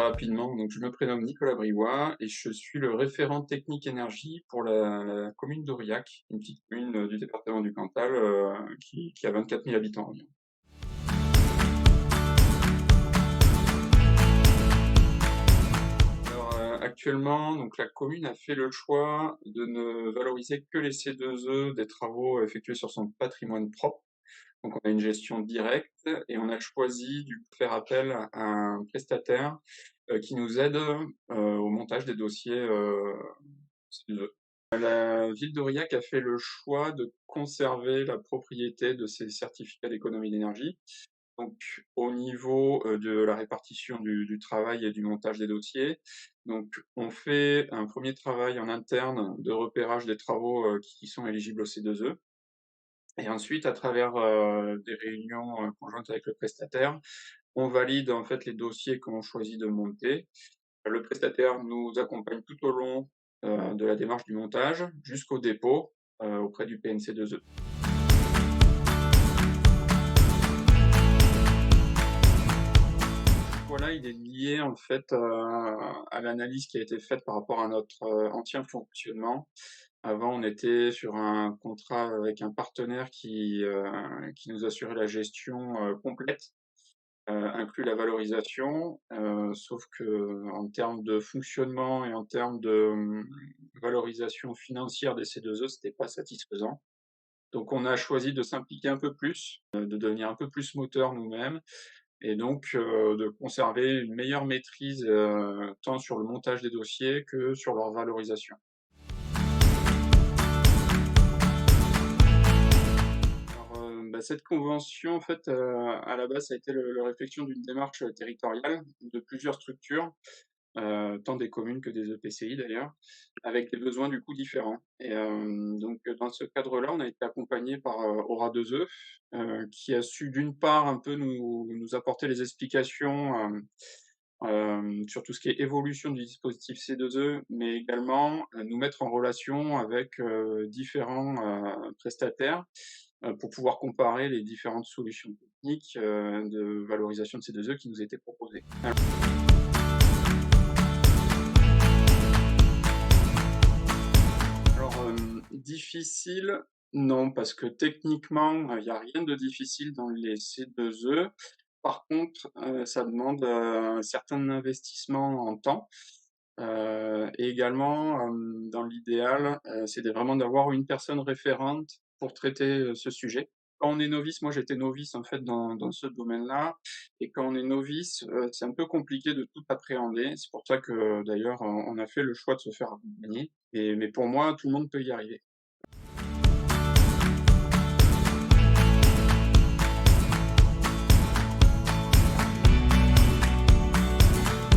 rapidement. Donc, je me prénomme Nicolas Brivois et je suis le référent technique énergie pour la commune d'Aurillac, une petite commune du département du Cantal qui a 24 000 habitants environ. Alors, actuellement, donc la commune a fait le choix de ne valoriser que les C2E des travaux effectués sur son patrimoine propre. Donc, on a une gestion directe et on a choisi de faire appel à un prestataire qui nous aide au montage des dossiers C2E. La ville d'Aurillac a fait le choix de conserver la propriété de ces certificats d'économie d'énergie. Donc, au niveau de la répartition du travail et du montage des dossiers, donc on fait un premier travail en interne de repérage des travaux qui sont éligibles au C2E. Et ensuite, à travers des réunions conjointes avec le prestataire, on valide en fait les dossiers qu'on choisit de monter. Le prestataire nous accompagne tout au long de la démarche du montage jusqu'au dépôt auprès du PNC2E. Voilà, il est lié en fait à l'analyse qui a été faite par rapport à notre ancien fonctionnement. Avant, on était sur un contrat avec un partenaire qui nous assurait la gestion complète, inclut la valorisation, sauf que en termes de fonctionnement et en termes de valorisation financière des C2E, c'était pas satisfaisant. Donc on a choisi de s'impliquer un peu plus, de devenir un peu plus moteur nous-mêmes et donc de conserver une meilleure maîtrise tant sur le montage des dossiers que sur leur valorisation. Alors, cette convention, en fait, à la base, ça a été le réflexion d'une démarche territoriale de plusieurs structures, tant des communes que des EPCI d'ailleurs, avec des besoins du coup différents. Et donc dans ce cadre-là, on a été accompagné par Aura 2E, qui a su d'une part un peu nous apporter les explications sur tout ce qui est évolution du dispositif C2E, mais également nous mettre en relation avec différents prestataires pour pouvoir comparer les différentes solutions techniques de valorisation de C2E qui nous étaient proposées. Alors, difficile, non, parce que techniquement, il y a rien de difficile dans les C2E. Par contre, ça demande, un certain investissement en temps, et également, dans l'idéal, c'est vraiment d'avoir une personne référente pour traiter, ce sujet. Quand on est novice, moi j'étais novice en fait dans ce domaine-là, et quand on est novice, c'est un peu compliqué de tout appréhender. C'est pour ça que d'ailleurs on a fait le choix de se faire accompagner, mais pour moi tout le monde peut y arriver.